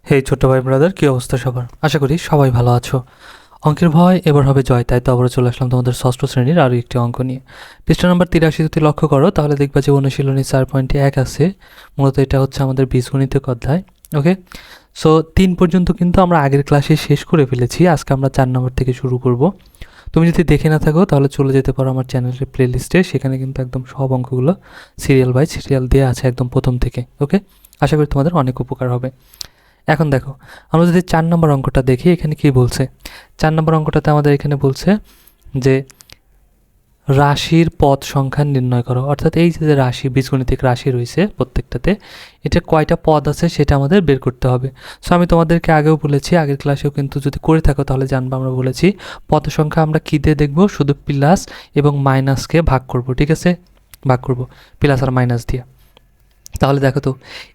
হেই ছোট্ট ভাই ব্রাদার, কী অবস্থা সবার? আশা করি সবাই ভালো আছো। অঙ্কের ভয় এবার হবে জয়, তাই তো আবারও চলে আসলাম তোমাদের ষষ্ঠ শ্রেণীর আরও একটি অঙ্ক নিয়ে। পৃষ্ঠা নাম্বার 83 যদি লক্ষ্য করো তাহলে দেখবা যে অনুশীলনী 4.1 আছে। মূলত এটা হচ্ছে আমাদের বীজগণিতিক অধ্যায়। ওকে, সো 3 পর্যন্ত কিন্তু আমরা আগের ক্লাসে শেষ করে ফেলেছি। আজকে আমরা 4 নম্বর থেকে শুরু করব। তুমি যদি দেখে না থাকো তাহলে চলে যেতে পারো আমার চ্যানেলের প্লেলিস্টে, সেখানে কিন্তু একদম সব অঙ্কগুলো সিরিয়াল বাই সিরিয়াল দেওয়া আছে একদম প্রথম থেকে। ওকে, আশা করি তোমাদের অনেক উপকার হবে। এখন দেখো, আমরা যদি 4 নম্বর অঙ্কটা দেখি, এখানে কি বলছে? 4 নম্বর অঙ্কটাতে আমাদের এখানে বলছে যে রাশির পদ সংখ্যা নির্ণয় করো। অর্থাৎ এই যে রাশি, বীজগণিতিক রাশি রয়েছে প্রত্যেকটাতে, এটা কয়টা পদ আছে সেটা আমাদের বের করতে হবে। সো আমি তোমাদেরকে আগেও বলেছি, আগের ক্লাসেও কিন্তু যদি করে থাকো তাহলে জানবো। আমরা বলেছি পদ সংখ্যা আমরা কী দিয়ে দেখবো? শুধু প্লাস এবং মাইনাসকে ভাগ করব। ঠিক আছে, ভাগ করব প্লাস আর মাইনাস দিয়ে। তাহলে দেখো তো,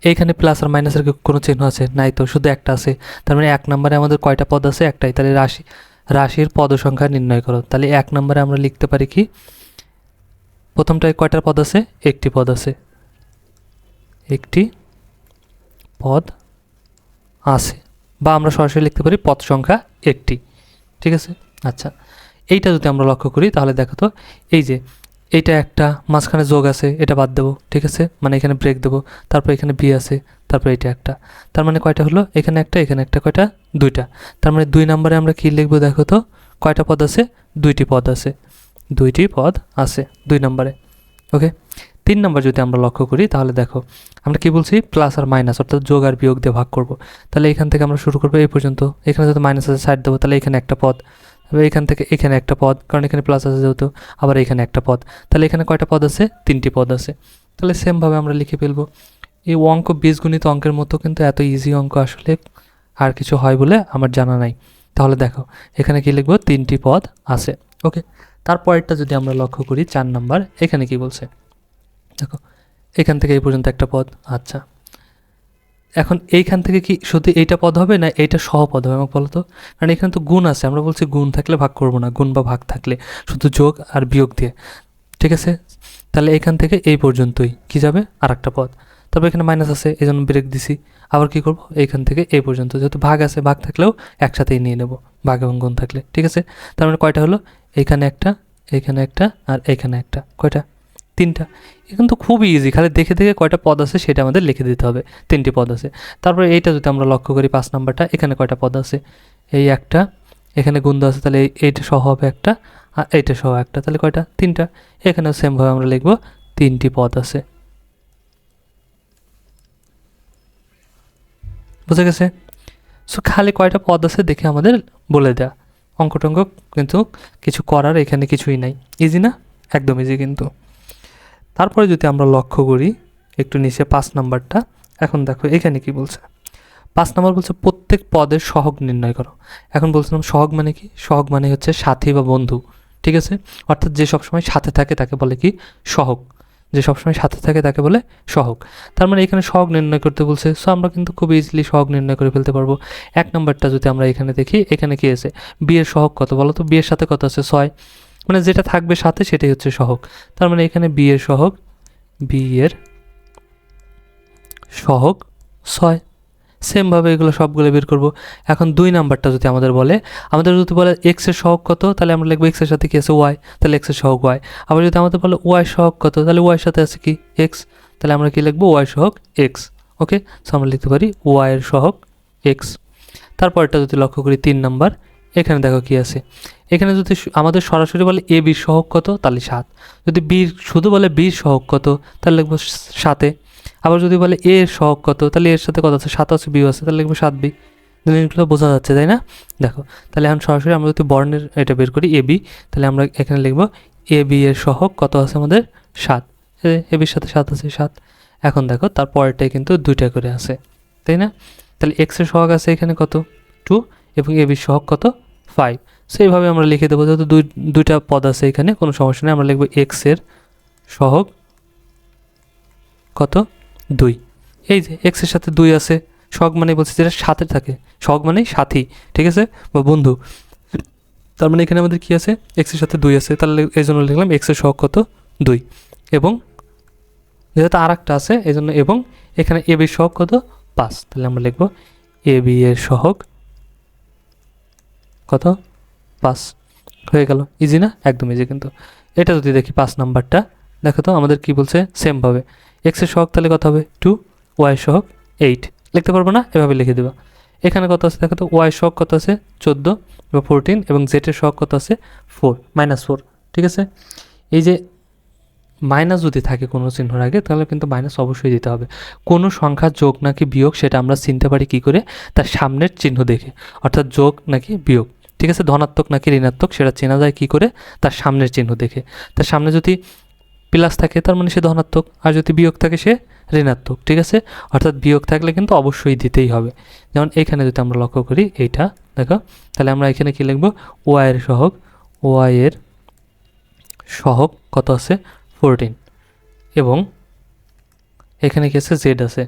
এইখানে প্লাস আর মাইনাসের কোনো চিহ্ন আছে? নাই তো, শুধু একটা আছে। তার মানে 1 নম্বরে আমাদের কয়টা পদ আছে? একটাই। তাহলে রাশির পদ সংখ্যা নির্ণয় করো। তাহলে 1 নম্বরে আমরা লিখতে পারি কি? প্রথমটায় কয়টা পদ আছে? একটি পদ আছে, একটি পদ আছে। বা আমরা সরাসরি লিখতে পারি পদ সংখ্যা একটি। ঠিক আছে, আচ্ছা, এইটা যদি আমরা লক্ষ্য করি তাহলে দেখো তো, এই যে এইটা একটা, মাঝখানে যোগ আছে, এটা বাদ দেবো। ঠিক আছে, মানে এখানে ব্রেক দেবো। তারপর এখানে বি আছে, তারপর এটা একটা। তার মানে কয়টা হলো? এখানে একটা, এখানে একটা, কয়টা? দুইটা। তার মানে 2 নম্বরে আমরা কি লিখবো? দেখো তো, কয়টা পদ আছে? 2টি পদ আছে, 2টি পদ আছে 2 নম্বরে। ওকে, 3 নম্বর যদি আমরা লক্ষ্য করি তাহলে দেখো, আমরা কি বলছি? প্লাস আর মাইনাস, অর্থাৎ যোগ আর বিয়োগ দিয়ে ভাগ করব। তাহলে এখান থেকে আমরা শুরু করবো এই পর্যন্ত। এখানে যদি মাইনাস আছে সাইড দেবো, তাহলে এখানে একটা পদ। এখান থেকে এখানে একটা পদ, কারণ এখানে প্লাস আছে যেহেতু। আবার এখানে একটা পদ। তাহলে এখানে কয়টা পদ আছে? 3টি পদ আছে। তাহলে সেমভাবে আমরা লিখে ফেলবো। এই অঙ্ক বীজগণিত অঙ্কের মতো কিন্তু এত ইজি অঙ্ক আসলে আর কিছু হয় বলে আমার জানা নাই। তাহলে দেখো, এখানে কি লিখবো? 3টি পদ আছে। ওকে, তারপরেরটা যদি আমরা লক্ষ্য করি 4 নাম্বার, এখানে কি বলছে দেখো, এখান থেকে এই পর্যন্ত একটা পদ। আচ্ছা, এখন এইখান থেকে কি শুধু এইটা পদ হবে না এইটা সহ পদ হবে? আমাকে বলো তো, কারণ এখানে তো গুণ আছে। আমরা বলছি গুণ থাকলে ভাগ করব না, গুণ বা ভাগ থাকলে শুধু যোগ আর বিয়োগ দিয়ে। ঠিক আছে, তাহলে এখান থেকে এই পর্যন্তই কি যাবে? আর একটা পদ। তবে এখানে মাইনাস আছে, এই জন্য ব্রেক দিছি। আবার কি করব? এইখান থেকে এই পর্যন্ত, যেহেতু ভাগ আছে, ভাগ থাকলেও একসাথেই নিয়ে নেব, ভাগ এবং গুণ থাকলে। ঠিক আছে, তার মানে কয়টা হলো? এইখানে একটা, এইখানে একটা, আর এইখানে একটা। কয়টা? 3টা। এখন তো খুবই ইজি, খালি দেখে দেখে কয়টা পদ আছে সেটা আমাদের লিখে দিতে হবে। 3টি পদ আছে। তারপরে এইটা যদি আমরা লক্ষ্য করি 5 নাম্বারটা, এখানে কয়টা পদ আছে? এই একটা, এখানে গুণ আছে, তাহলে এইটা সহ হবে একটা, আর এইটা সহ একটা। তাহলে কয়টা? 3টা। এখানেও সেমভাবে আমরা লিখব 3টি পদ আছে। বুঝে গেছে? সো খালি কয়টা পদ আছে দেখে আমাদের বলে দেয়া। অঙ্ক টঙ্ক কিন্তু কিছু করার এখানে কিছুই নাই। ইজি না? একদম ইজি কিন্তু। তারপরে যদি আমরা লক্ষ্য করি একটু নিচে 5 নাম্বারটা, এখন দেখো এখানে কি বলছে? 5 নাম্বার বলছে প্রত্যেক পদের সহগ নির্ণয় করো। এখন বলছিলাম সহগ মানে কি? সহগ মানে হচ্ছে সাথী বা বন্ধু। ঠিক আছে, অর্থাৎ যে সবসময় সাথে থাকে তাকে বলে কি? সহগ। যে সবসময় সাথে থাকে তাকে বলে সহগ। তার মানে এখানে সহগ নির্ণয় করতে বলছে। সো আমরা কিন্তু খুব ইজিলি সহগ নির্ণয় করে ফেলতে পারবো। 1 নাম্বারটা যদি আমরা এখানে দেখি, এখানে কি আছে? বি এর সহগ কত বলো তো? বি এর সাথে কত আছে? 6। মানে যেটা থাকবে সাথে সেটাই হচ্ছে সহগ। তার মানে এখানে বি এর সহগ, বি এর সহগ 6। সেমভাবে এগুলো সবগুলো বের করব। এখন 2 নাম্বারটা যদি আমাদের বলে এক্স এর সহগ কত, তাহলে আমরা লিখবো এক্স এর সাথে কি আছে? ওয়াই, তাহলে এক্স এর সহগ ওয়াই। আবার যদি আমাদের বলে ওয়াই সহগ কত, তাহলে ওয়াই এর সাথে আছে কি? এক্স, তাহলে আমরা কি লিখবো? ওয়াই সহগ এক্স। ওকে, সো আমরা লিখতে পারি ওয়াই এর সহগ এক্স। তারপরটা যদি লক্ষ্য করি 3 নাম্বার, এখানে দেখো কি আছে? এখানে যদি আমাদের সরাসরি বলে এ বির সহগ কত, তাহলে 7। যদি শুধু বলে বির সহগ কত, তাহলে লিখবো 7-এ। আবার যদি বলে এ এর সহগ কত, তাহলে এর সাথে কত আছে? 7 আছে, বিও আছে, তাহলে লিখবো 7 বি। জিনিসগুলো বোঝা যাচ্ছে তাই না? দেখো, তাহলে এখন সরাসরি আমরা যদি বর্ণের এটা বের করি এ বি, তাহলে আমরা এখানে লিখবো এ বি এর সহগ কত আছে আমাদের? 7। এ বির সাথে 7 আছে, 7। এখন দেখো তার পরেরটাই কিন্তু 2টা করে আছে, তাই না? তাহলে এক্স এর সহগ আছে এখানে কত? 2, এবং এ বির সহগ কত? 5। সেইভাবে আমরা লিখে দেবো, যেহেতু 2টা পদ আছে এখানে, কোনো সমস্যা নেই। আমরা লিখবো এক্স এর সহগ কত? 2। এই যে এক্সের সাথে 2 আছে, সহগ মানে বলছি যেটা সাথে থাকে, সহগ মানেই সাথী। ঠিক আছে, বা বন্ধু। তার মানে এখানে আমাদের কি আছে? এক্সের সাথে 2 আছে, তাহলে এই জন্য লিখলাম এক্সের সহগ কত? 2। এবং যেহেতু আর একটা আছে এই জন্য, এবং এখানে এ বির সহগ কত? 5, তাহলে আমরা লিখবো এ বি এর সহগ কত 5 হয়ে গেল। ইজি না? একদম ইজি কিন্তু। এটা যদি দেখি 5 নাম্বারটা, দেখো তো আমাদের কি বলছে, সেমভাবে এক্সের সহগ তাহলে কত হবে 2, ওয়াই সহগ 8, লিখতে পারবো না, এভাবে লিখে দেবা। এখানে কত আছে দেখো তো, ওয়াই সহগ কত আছে 14 বা 14 এবং জেটের সহগ কত আছে 4, -4। ঠিক আছে, এই যে মাইনাস যদি থাকে কোনো চিহ্নর আগে তাহলে কিন্তু মাইনাস অবশ্যই দিতে হবে। কোনো সংখ্যা যোগ নাকি বিয়োগ সেটা আমরা চিনতে পারি কি করে, তার সামনের চিহ্ন দেখে, অর্থাৎ যোগ নাকি বিয়োগ। ঠিক আছে, ধনাত্মক নাকি ঋণাত্মক সেটা চেনা যায় কি করে, তার সামনের চিহ্ন দেখে। তার সামনে যদি প্লাস থাকে তার মানে সে ধনাত্মক, আর যদি বিয়োগ থাকে সে ঋণাত্মক। ঠিক আছে, অর্থাৎ বিয়োগ থাকলে কিন্তু অবশ্যই দিতেই হবে। যেমন এখানে যদি আমরা লক্ষ্য করি এইটা দেখো, তাহলে আমরা এখানে কি লিখব, ওয়াইয়ের সহগ, ওয়াইয়ের সহগ কত আছে 14 এবং এখানে কি আছে জেড আছে,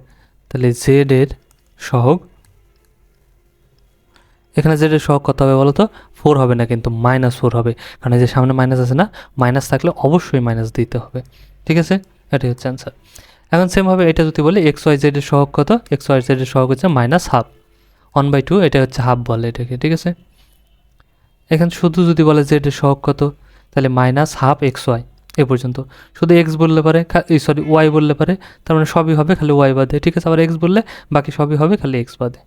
তাহলে জেড এর সহগ, এখানে জেড এর সহগ কত হবে বলো তো, 4 হবে না কিন্তু -4 হবে, কারণ এই যে সামনে মাইনাস আছে না, মাইনাস থাকলে অবশ্যই মাইনাস দিতে হবে। ঠিক আছে, এটাই হচ্ছে অ্যান্সার। এখন সেমভাবে এটা যদি বলি এক্স ওয়াই জেড এর সহগ কত, এক্স ওয়াই জেড এর সহগ হচ্ছে -12, 1/2, এটা হচ্ছে হাফ বলে এটাকে। ঠিক আছে, এখানে শুধু যদি বলে জেড এর সহগ কত, তাহলে -12 এক্স ওয়াই, এ পর্যন্ত। শুধু এক্স বললে পারে, সরি ওয়াই বললে পারে, তার মানে সবই হবে খালি ওয়াই বাদে। ঠিক আছে, আবার এক্স বললে বাকি সবই হবে খালি এক্স বাদে।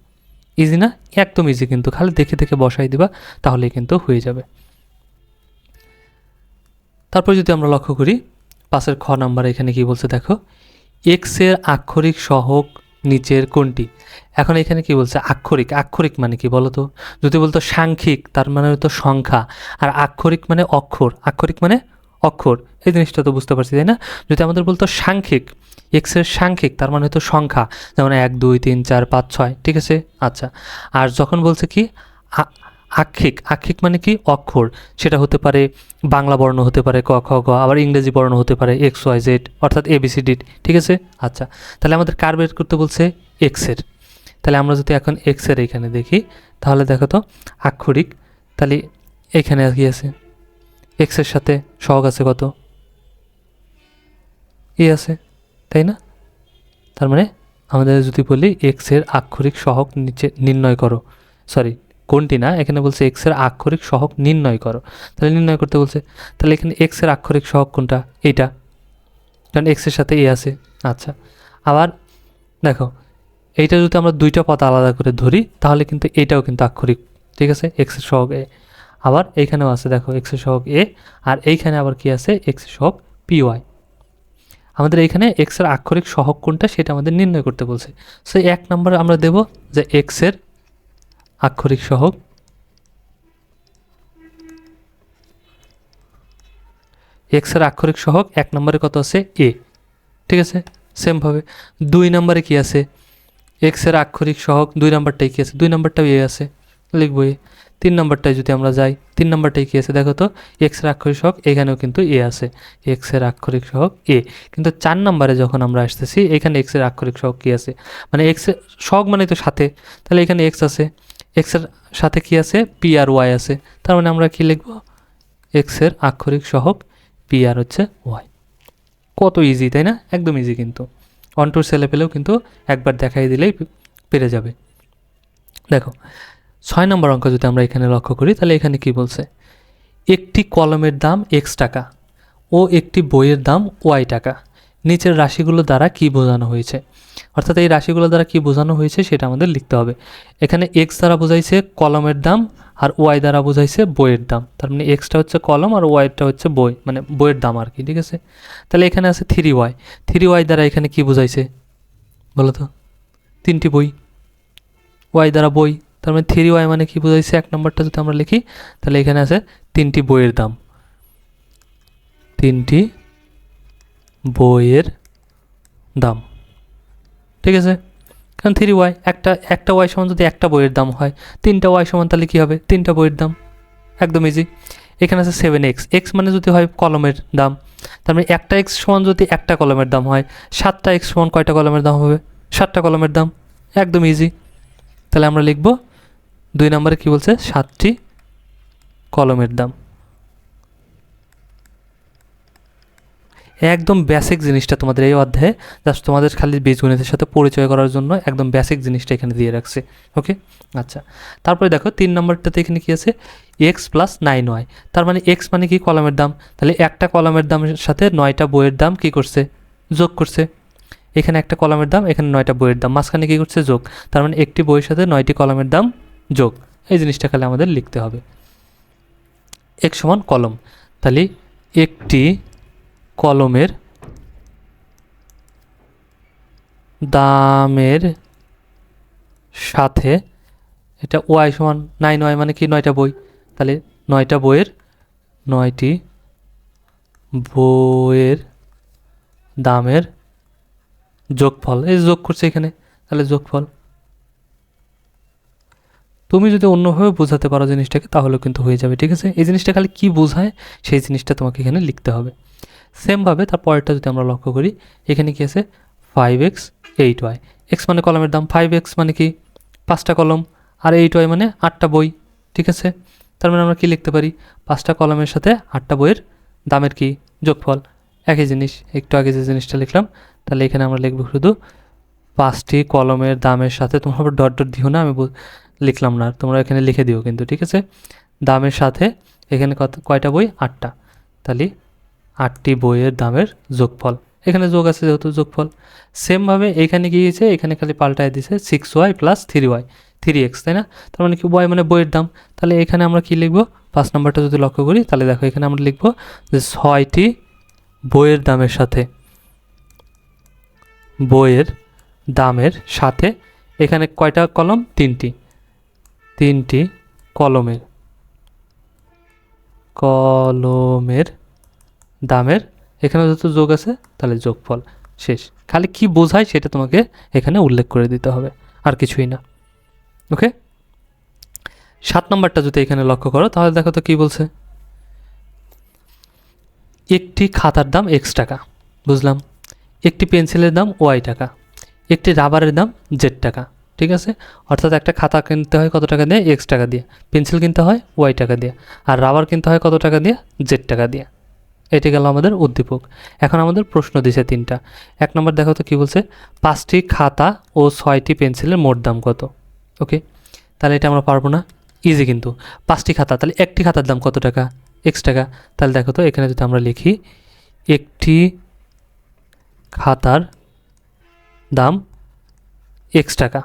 ইজি না? একদম ইজি কিন্তু, খালি দেখে দেখে বসাই দিবা তাহলেই কিন্তু হয়ে যাবে। তারপর যদি আমরা লক্ষ্য করি 5-এর খ নাম্বার, এখানে কি বলছে দেখো, এক্স এর আক্ষরিক সহগ নিচের কোনটি। এখন এখানে কি বলছে, আক্ষরিক, আক্ষরিক মানে কি বলতো, যদি বলতো সাংখ্যিক তার মানে হতো সংখ্যা, আর আক্ষরিক মানে অক্ষর, আক্ষরিক মানে অক্ষর, এই জিনিসটা তো বুঝতে পারছি তাই না। যদি আমাদের বলতো সাংখ্যিক, এক্সের সাংখ্যিক তার মানে হতো সংখ্যা, যেমন 1 2 3 4 5 6। ঠিক আছে, আচ্ছা। আর যখন বলছে কি আক্ষিক, আক্ষিক মানে কি অক্ষর, সেটা হতে পারে বাংলা বর্ণ, হতে পারে ক খ গ, আবার ইংরেজি বর্ণ হতে পারে এক্স ওয়াই জেড, অর্থাৎ ABCD। ঠিক আছে, আচ্ছা। তাহলে আমাদের কার বের করতে বলছে, এক্সের। তাহলে আমরা যদি এখন এক্সের এখানে দেখি, তাহলে দেখো তো আক্ষরিক, তাহলে এখানে কি আছে, এক্সের সাথে সহগ আছে কত, আছে, তাই না। তার মানে আমাদের যদি বলি এক্সের আক্ষরিক সহগ নিচে নির্ণয় করো, সরি কোনটি না, এখানে বলছে এক্সের আক্ষরিক সহগ নির্ণয় করো, তাহলে নির্ণয় করতে বলছে। তাহলে এখানে এক্সের আক্ষরিক সহগ কোনটা, এইটা, কারণ এক্সের সাথে আছে। আচ্ছা, আবার দেখো এইটা যদি আমরা দুইটা পদ আলাদা করে ধরি তাহলে কিন্তু এটাও কিন্তু আক্ষরিক। ঠিক আছে, এক্সের সহগ এ, আবার এইখানেও আছে দেখো এক্সের সহগ এ, আর এইখানে আবার কি আছে, এক্সের সহগ PY। আমাদের এইখানে এক্সের আক্ষরিক সহগ কোনটা সেটা আমাদের নির্ণয় করতে বলছে। সো 1 নম্বরে আমরা দেব যে এক্সের আক্ষরিক সহগ, এক্সের আক্ষরিক সহগ 1 নম্বরে কত আছে এ। ঠিক আছে, সেমভাবে 2 নম্বরে কি আছে, এক্সের আক্ষরিক সহগ 2 নম্বরটাই কি আছে, 2 নম্বরটাও এ আছে, লিখবো এ। 3 নম্বরটায় যদি আমরা যাই, 3 নম্বরটাই কি আছে দেখো তো, এক্সের আক্ষরিক সহগ, এখানেও কিন্তু এ আছে, এক্সের আক্ষরিক সহগ এ। কিন্তু 4 নম্বরে যখন আমরা আসতেছি, এখানে এক্সের আক্ষরিক সহগ কি আছে, মানে এক্সের সহগ মানে তো সাথে, তাহলে এখানে এক্স আছে, এক্সের সাথে কি আছে, পি আর ওয়াই আছে, তার মানে আমরা কি লিখবো, এক্সের আক্ষরিক সহগ পি আর হচ্ছে ওয়াই। কত ইজি তাই না, একদম ইজি কিন্তু, 1 2 ছেলে পেলেও কিন্তু একবার দেখাই দিলেই পেরে যাবে। দেখো 6 নম্বর অঙ্ক যদি আমরা এখানে লক্ষ্য করি, তাহলে এখানে কি বলছে, একটি কলমের দাম x টাকা ও একটি বইয়ের দাম y টাকা, নিচের রাশিগুলো দ্বারা কি বোঝানো হয়েছে। অর্থাৎ এই রাশিগুলো দ্বারা কি বোঝানো হয়েছে সেটা আমাদের লিখতে হবে। এখানে x দ্বারা বোঝাইছে কলমের দাম, আর y দ্বারা বোঝাইছে বইয়ের দাম, তার মানে এক্সটা হচ্ছে কলম আর ওয়াইটা হচ্ছে বই, মানে বইয়ের দাম আর কি। ঠিক আছে, তাহলে এখানে আছে 3y, 3y দ্বারা এখানে কি বোঝাইছে বলো তো, 3টি বই, y দ্বারা বই, তার মানে 3y মানে কি বোঝাইছে, 1 নম্বরটা যদি আমরা লিখি তাহলে এখানে আছে 3টি বইয়ের দাম, 3টি বইয়ের দাম। ঠিক আছে, কারণ 3y, একটা y সমান যদি একটা বইয়ের দাম হয়, 3টা y সমান তাহলে কী হবে, 3টা বইয়ের দাম, একদম ইজি। এখানে আছে 7x, x মানে যদি হয় কলমের দাম, তার মানে একটা x সমান যদি একটা কলমের দাম হয়, 7টা x সমান কয়টা কলমের দাম হবে, 7টা কলমের দাম, একদম ইজি। তাহলে আমরা লিখব 2 নম্বরে কি বলছে, 7টি কলমের দাম। একদম বেসিক জিনিসটা তোমাদের এই অধ্যায়ে জাস্ট তোমাদের খালি বীজগণিতের সাথে পরিচয় করার জন্য একদম বেসিক জিনিসটা এখানে দিয়ে রাখছে। ওকে, আচ্ছা। তারপরে দেখো 3 নম্বরটাতে এখানে কী আছে, এক্স প্লাস 9y। তার মানে এক্স মানে কি, কলামের দাম। তাহলে একটা কলামের দামের সাথে 9টা বইয়ের দাম কী করছে, যোগ করছে। এখানে একটা কলামের দাম, এখানে 9টা বইয়ের দাম, মাঝখানে কী করছে, যোগ। তার মানে একটি বইয়ের সাথে 9টি কলামের দাম যোগ। এই জিনিসটা খালি আমাদের লিখতে হবে। এক্স সমান কলম, তাহলে একটি কলমের দামের সাথে, এটা ওয়াই সমান 9y মানে কি, 9টা বই। তাহলে 9টা বইয়ের, 9টি বইয়ের দামের যোগফল, এই যোগ করছে এখানে, তাহলে যোগফল। তুমি যদি অন্যভাবে বোঝাতে পারো জিনিসটাকে তাহলেও কিন্তু হয়ে যাবে, ঠিক আছে। এই জিনিসটা খালি কী বোঝায় সেই জিনিসটা তোমাকে এখানে লিখতে হবে। সেমভাবে তার পরেরটা যদি আমরা লক্ষ্য করি, এখানে কি আছে, 5x 8y। এক্স মানে কলমের দাম, 5x মানে কি 5টা কলম, আর 8y মানে 8টা বই, ঠিক আছে। তার মানে আমরা কী লিখতে পারি, 5টা কলমের সাথে 8টা বইয়ের দামের কি, যোগফল। একই জিনিস, একটু আগে যে জিনিসটা লিখলাম, তাহলে এখানে আমরা লিখব শুধু 5টি কলমের দামের সাথে, তোমরা ডট ডট দিও না, আমি লিখলাম না, তোমরা এখানে লিখে দিও কিন্তু, ঠিক আছে। দামের সাথে এখানে কয়টা বই, 8টা, তাহলে 8টি বইয়ের দামের যোগফল। এখানে যোগ আছে যেহেতু, যোগফল। সেমভাবে এখানে গিয়েছে, এখানে খালি পাল্টায় দিছে 6y প্লাস 3y, 3x, তাই না। তার মানে কি, y মানে বইয়ের দাম। তাহলে এখানে আমরা কি লিখব, 5 নম্বরটা যদি লক্ষ্য করি, তাহলে দেখো এখানে আমরা লিখব যে 6টি বইয়ের দামের সাথে, বইয়ের দামের সাথে এখানে কয়টা কলম, 3টি কলমের দামের, এখানে যেহেতু যোগ আছে তাহলে যোগফল, শেষ। খালি কি বোঝায় সেটা তোমাকে এখানে উল্লেখ করে দিতে হবে, আর কিছুই না। ওকে, 7 নম্বরটা যদি এখানে লক্ষ্য করো তাহলে দেখো তো কি বলছে, একটি খাতার দাম x টাকা, বুঝলাম। একটি পেন্সিলের দাম y টাকা, একটি রাবারের দাম z টাকা, ঠিক আছে। অর্থাৎ একটা খাতা কিনতে হয় কত টাকা দিয়ে, x টাকা দিয়ে। পেন্সিল কিনতে হয় y টাকা দিয়ে, আর রাবার কিনতে হয় কত টাকা দিয়ে, z টাকা দিয়ে। এটি গেল আমাদের উদ্দীপক। এখন আমাদের প্রশ্ন দিছে 3টা। 1 নম্বর দেখো তো কী বলছে, 5টি খাতা ও 6টি পেন্সিলের মোট দাম কত। ওকে, তাহলে এটা আমরা পারবো না, ইজি কিন্তু। 5টি খাতা, তাহলে একটি খাতার দাম কত টাকা, x টাকা। তাহলে দেখো তো এখানে যদি আমরা লিখি, একটি খাতার দাম x টাকা,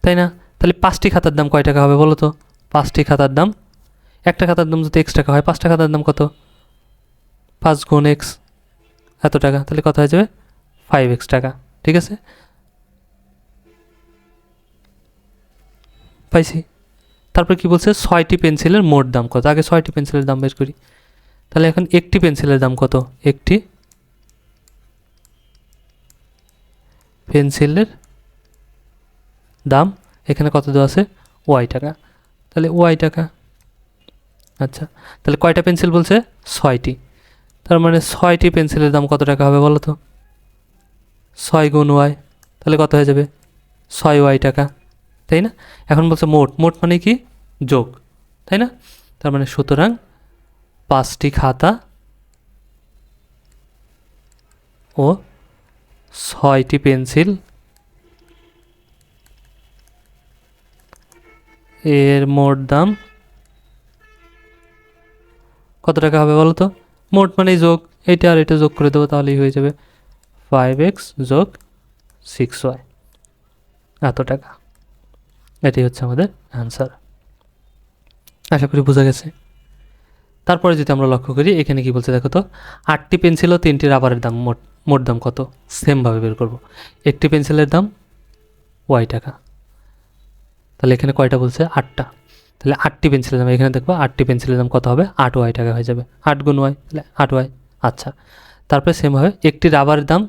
তাই না। তাহলে 5টি খাতার দাম কয় টাকা হবে বলো তো, 5টি খাতার দাম, একটা খাতার দাম যদি x টাকা হয়, 5টা খাতার দাম কত, 5 গুণ x, এত টাকা। তাহলে কত হয়ে যাবে, 5x টাকা, ঠিক আছে। পাইছি। তারপর কি বলছে, 6টি পেন্সিলের মোট দাম কত। আগে 6টি পেন্সিলের দাম বের করি। তাহলে এখন একটি পেন্সিলের দাম কত, একটি পেন্সিলের দাম এখানে কত দেওয়া আছে, y টাকা, তাহলে y টাকা। আচ্ছা, তাহলে কয়টা পেন্সিল বলছে, 6টি। তার মানে 6টি পেন্সিলের দাম কত টাকা হবে বলো তো, 6 গুণ y, তাহলে কত হয়ে যাবে, 6y টাকা, তাই না। এখন বলছে মোট, মোট মানে কি, যোগ, তাই না। তার মানে সুতরাং 5টি খাতা ও 6টি পেন্সিল এর মোট দাম কত টাকা হবে বলো তো। মোট মানে যোগ, এটা আর এটা যোগ করে দেবো, তাহলেই হয়ে যাবে 5x যোগ 6y, এত টাকা। এটাই হচ্ছে আমাদের অ্যান্সার। আশা করি বোঝা গেছে। তারপরে যদি আমরা লক্ষ্য করি, এখানে কি বলছে দেখো তো, 8টি পেন্সিল ও 3টি রাবারের দাম, মোট দাম কত, সেমভাবে বের করব। একটি পেন্সিলের দাম y টাকা, তাহলে এখানে কয়টা বলছে, 8টা। তাহলে 8টি পেন্সিলের দাম, এখানে দেখবো 8টি পেন্সিলের দাম কত হবে, 8y টাকা হয়ে যাবে, 8 গুণ y, তাহলে 8y। আচ্ছা, তারপরে সেমভাবে একটি রাবারের দাম,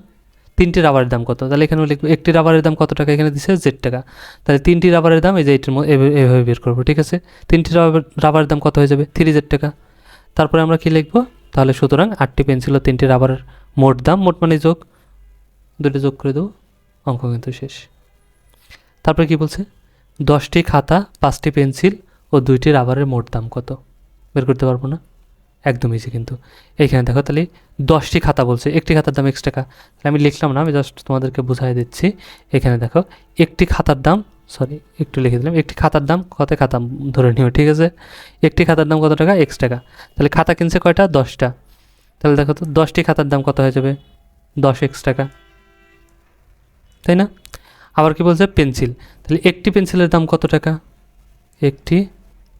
3টি রাবারের দাম কত, তাহলে এখানেও লিখবো একটি রাবারের দাম কত টাকা, এখানে দিচ্ছে z টাকা। তাহলে 3টি রাবারের দাম এই যে এটির মধ্যে এভাবে বের করবো, ঠিক আছে। 3টি রাবারের দাম কত হয়ে যাবে, 3z টাকা। তারপরে আমরা কি লিখবো, তাহলে সুতরাং 8টি পেন্সিল ও 3টি রাবারের মোট দাম, মোট মানে যোগ, দুটো যোগ করে দেবো, অঙ্ক কিন্তু শেষ। তারপরে কি বলছে, 10টি খাতা, 5টি পেন্সিল ও 2টি রাবারের মোট দাম কত, বের করতে পারবো না, একদম ইজি কিন্তু। এইখানে দেখো তাহলে 10টি খাতা বলছে, একটি খাতার দাম x টাকা, তাহলে আমি লিখলাম না, আমি জাস্ট তোমাদেরকে বুঝাই দিচ্ছি। এখানে দেখো একটি খাতার দাম, সরি একটু লিখে দিলাম, একটি খাতার দাম কত খাতা ধরে নিও, ঠিক আছে। একটি খাতার দাম কত টাকা, x টাকা। তাহলে খাতা কিনছে কয়টা, 10টা। তাহলে দেখো তো 10টি খাতার দাম কত হয়ে যাবে, 10x টাকা, তাই না। আবার কি বলছে, পেন্সিল, তাহলে একটি পেন্সিলের দাম কত টাকা, একটি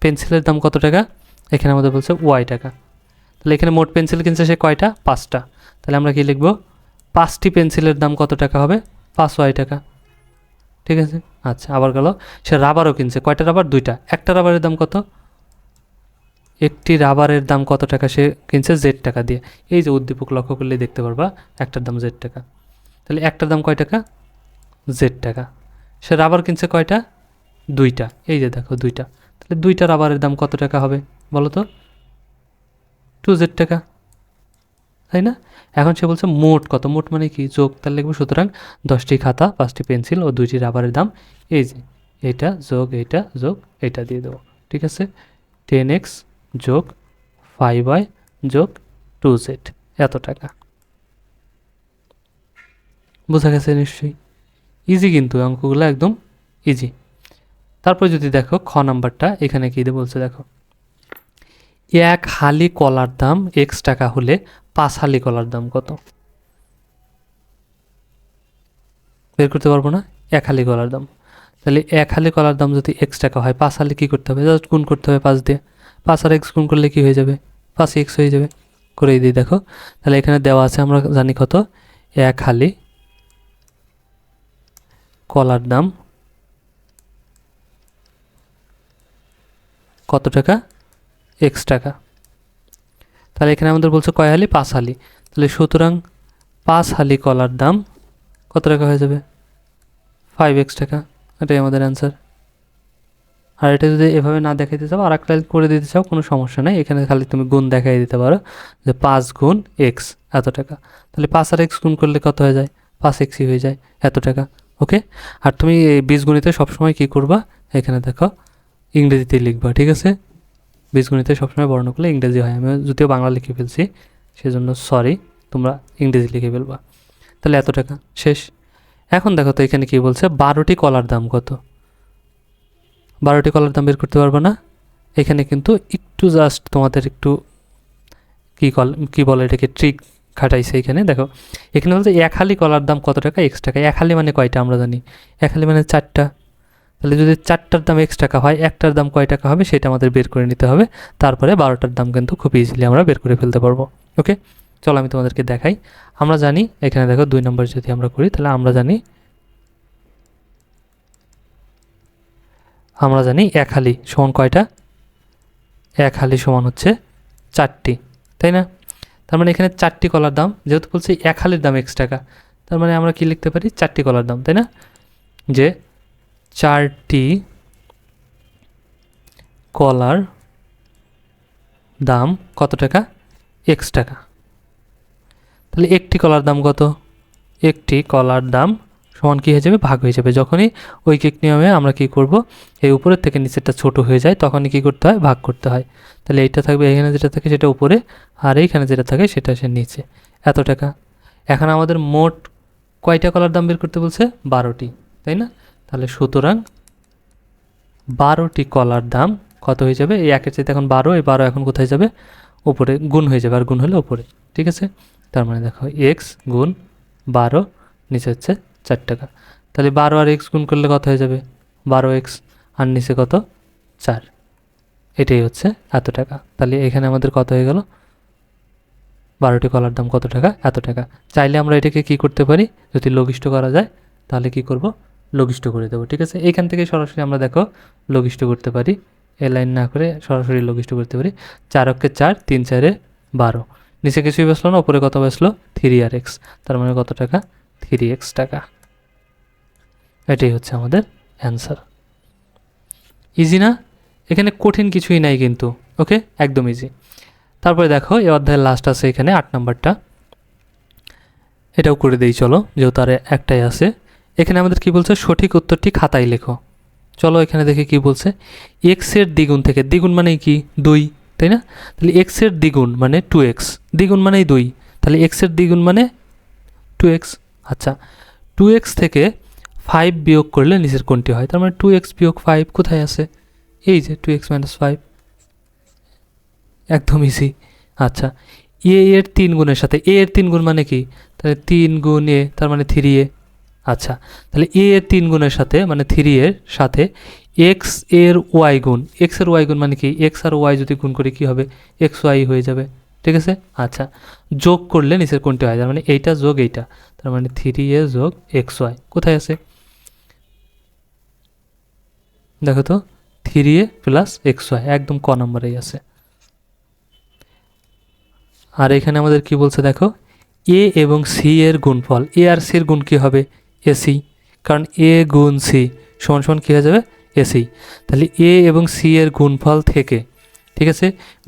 পেন্সিলের দাম কত টাকা, এখানে আমাদের বলছে y টাকা। তাহলে এখানে মোট পেন্সিল কিনছে সে কয়টা, 5টা। তাহলে আমরা কি লিখব, 5টি পেন্সিলের দাম কত টাকা হবে, 5y টাকা, ঠিক আছে। আচ্ছা, আবার গেল সে রাবারও কিনছে, কয়টা রাবার, 2টা। একটা রাবারের দাম কত, একটি রাবারের দাম কত টাকা, সে কিনছে z টাকা দিয়ে। এই যে উদ্দীপক লক্ষ্য করলে দেখতে পারবা একটার দাম z টাকা, তাহলে একটার দাম কয় টাকা, z টাকা। সে রাবার কিনছে কয়টা, 2টা, এই যে দেখো 2টা। তাহলে 2টা রাবারের দাম কত টাকা হবে বলো তো, 2z টাকা, তাই না। এখন সে বলছে মোট কত, মোট মানে কি, যোগ, তাহলে লিখবো সুতরাং 10টি খাতা, 5টি পেন্সিল ও 2টি রাবারের দাম এই যে এটা যোগ এটা দিয়ে দেবো, ঠিক আছে। 10x যোগ 5y যোগ 2z এত টাকা। বোঝা গেছে নিশ্চয়ই, ইজি কিন্তু অঙ্কগুলো একদম ইজি। তারপর যদি দেখো খ নাম্বারটা, এখানে কী দিয়ে বলছে দেখো, 1 হালি কলার দাম x টাকা হলে 5 হালি কলার দাম কত, বের করতে পারবো না, 1 হালি কলার দাম। তাহলে 1 হালি কলার দাম যদি x টাকা হয়, 5 হালি কী করতে হবে, জাস্ট গুণ করতে হবে 5 দিয়ে। 5 আর x গুণ করলে কি হয়ে যাবে, 5x হয়ে যাবে, করেই দিই দেখো। তাহলে এখানে দেওয়া আছে, আমরা জানি কত, 1 হালি কলার দাম কত টাকা, x টাকা। তাহলে এখানে আমাদের বলছে কয় হালি, 5 হালি। তাহলে সুতরাং 5 হালি কলার দাম কত টাকা হয়ে যাবে, 5x টাকা। এটাই আমাদের অ্যান্সার। আর এটা যদি এভাবে না দেখাইতে চাও, আর একটা করে দিতে চাও, কোনো সমস্যা নেই, এখানে খালি তুমি গুণ দেখাই দিতে পারো যে 5 গুণ x এত টাকা। তাহলে 5 আর x গুণ করলে কত হয়ে যায়, 5xই হয়ে যায় এত টাকা, ওকে। আর তুমি এই বীজগণিতে সবসময় কী করবা, এখানে দেখো ইংরেজিতে লিখবা, ঠিক আছে। বীজগণিতে সবসময় বর্ণগুলো ইংরেজি হয়, আমি যদিও বাংলা লিখে ফেলছি সেজন্য সরি, তোমরা ইংরেজি লিখে ফেলবা। তাহলে এত টাকা শেষ। এখন দেখো তো এখানে কি বলছে, 12টি কলার দাম কত, 12টি কলার দাম বের করতে পারবো না। এখানে কিন্তু একটু জাস্ট তোমাদের একটু কী বলে এটাকে, ট্রিক খাটাইছে এখানে। দেখো এখানে বলছে 1 হালি কলার দাম কত টাকা, x টাকা। 1 হালি মানে কয়টা আমরা জানি, 1 হালি মানে 4টা। তাহলে যদি 4টার দাম x টাকা হয়, একটার দাম কয় টাকা হবে সেটা আমাদের বের করে নিতে হবে। তারপরে 12টার দাম কিন্তু খুব ইজিলি আমরা বের করে ফেলতে পারবো, ওকে। চলো আমি তোমাদেরকে দেখাই। আমরা জানি এখানে দেখো 2 নম্বর যদি আমরা করি, তাহলে আমরা জানি 1 হালি সমান কয়টা, 1 হালি সমান হচ্ছে 4টি, তাই না। তার মানে এখানে 4টি কলার দাম, যেহেতু বলছি 1 হালির দাম x টাকা, তার মানে আমরা কি লিখতে পারি, 4টি কলার দাম, তাই না। যে 4টি কলার দাম কত টাকা, x টাকা। তাহলে একটি কলার দাম কত, একটি কলার দাম সমান কী হয়ে যাবে, ভাগ হয়ে যাবে। যখনই ঐকিক নিয়মে আমরা কি করব, এই উপরের থেকে নিচেরটা ছোট হয়ে যায়, তখনই কি করতে হয়, ভাগ করতে হয়। তাহলে এইটা থাকবে, এখানে যেটা থাকে সেটা উপরে, আর এইখানে যেটা থাকে সেটা সে নিচে, এত টাকা। এখন আমাদের মোট কয়টা কলার দাম বের করতে বলছে, 12টি, তাই না। তাহলে সুতরাং 12টি কলার দাম কত হয়ে যাবে, এই একের চাইতে এখন 12, এই 12 এখন কোথায় যাবে, উপরে গুণ হয়ে যাবে, আর গুণ হলে উপরে, ঠিক আছে। তার মানে দেখো x গুণ 12 নিচে হচ্ছে 4 টাকা। তাহলে 12 আর x গুণ করলে কত হয়ে যাবে, 12x, আর নিচে কত, 4। এটাই হচ্ছে এত টাকা। তাহলে এখানে আমাদের কত হয়ে গেল, 12টি কলার দাম কত টাকা, এত টাকা। চাইলে আমরা এটাকে কি করতে পারি, যদি লঘিষ্ঠ করা যায় তাহলে কি করব, লঘিষ্ঠ করে দেবো, ঠিক আছে। এইখান থেকে সরাসরি আমরা দেখো লঘিষ্ঠ করতে পারি, এ লাইন না করে সরাসরি লঘিষ্ঠ করতে পারি। 4 অক্ষে 4, 3 4 12, নিচে কিছুই বসলো না, উপরে কত বসলো, 3 আর x, তার মানে কত টাকা, 3x টাকা। এটাই হচ্ছে আমাদের অ্যান্সার। ইজি না, এখানে কঠিন কিছুই নাই কিন্তু, ওকে, একদম ইজি। তারপরে দেখো এই অধ্যায়ের লাস্ট আছে এখানে 8 নাম্বারটা, এটাও করে দেই চলো, যেহেতু আর একটাই আছে। এখানে আমাদের কি বলছে, সঠিক উত্তরটি খাতায় লেখো। চলো এখানে দেখে কি বলছে, x এর দ্বিগুণ থেকে, দ্বিগুণ মানে কি 2, তাই না? তাহলে এক্সের দ্বিগুণ মানে 2x, দ্বিগুণ মানেই 2, তাহলে এক্সের দ্বিগুণ মানে 2x। আচ্ছা, 2x থেকে 5 বিয়োগ করলে নিচের কোনটি হয়? তার মানে 2x বিয়োগ 5 কোথায় আছে? এই যে 2x মাইনাস 5, একদম ইজি। আচ্ছা, এর 3 গুণের সাথে এর 3 গুণ মানে কি? তাহলে 3 গুণ এ, তার মানে 3a। আচ্ছা, তাহলে এর 3 গুণের সাথে মানে 3 এর সাথে এক্স এর ওয়াই গুণ, এক্স এর ওয়াই গুণ মানে কি? এক্স আর ওয়াই যদি গুণ করি কি হবে? এক্স ওয়াই হয়ে যাবে, ঠিক আছে? আচ্ছা, যোগ করলে নিচের কোনটি হয়? তার মানে এইটা যোগ এইটা, তার মানে 3a যোগ এক্স ওয়াই কোথায় আছে? দেখো তো, 3a প্লাস এক্স ওয়াই একদম ক নম্বরেই আছে। আর এখানে আমাদের কি বলছে দেখো, এ এবং সি এর গুণফল, এ আর সির গুণ কী হবে? এসি, কারণ এ গুণ সি সমান সমান কী হয়ে যাবে? এসি। তাহলে এ এবং সি এর গুণফল থেকে, ঠিক আছে,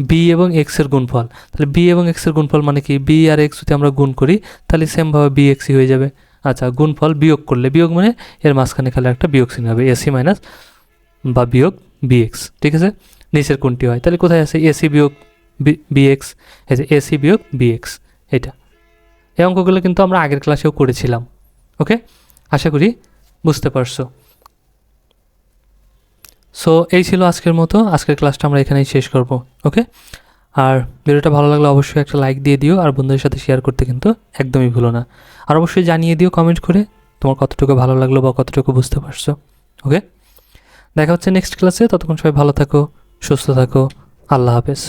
বি এবং এক্সের গুণফল, তাহলে বি এবং এক্সের গুণফল মানে কি? বি আর এক্স যদি আমরা গুণ করি তাহলে সেমভাবে বি এক্সই হয়ে যাবে। আচ্ছা, গুণফল বিয়োগ করলে, বিয়োগ মানে এর মাঝখানে খালি একটা বিয়োগ চিহ্ন হবে, এসি মাইনাস বা বিয়োগ বি এক্স, ঠিক আছে? নিচের কোনটি হয়? তাহলে কোথায় আছে? এসি বিয়োগ বি এক্স, এই যে এসি বিয়োগ বি এক্স, এটা। এই অঙ্কগুলো কিন্তু আমরা আগের ক্লাসেও করেছিলাম। ওকে, আশা করি বুঝতে পারছো। সো এই ছিল আজকের মতো, আজকের ক্লাসটা আমরা এখানেই শেষ করব। ওকে, আর ভিডিওটা ভালো লাগলে অবশ্যই একটা লাইক দিয়ে দিও, আর বন্ধুদের সাথে শেয়ার করতে কিন্তু একদমই ভুলো না। আর অবশ্যই জানিয়ে দিও কমেন্ট করে তোমার কতটুকু ভালো লাগলো বা কতটুকু বুঝতে পারছো। ওকে, দেখা হচ্ছে নেক্সট ক্লাসে, ততক্ষণ সবাই ভালো থাকো, সুস্থ থাকো, আল্লাহ হাফেজ।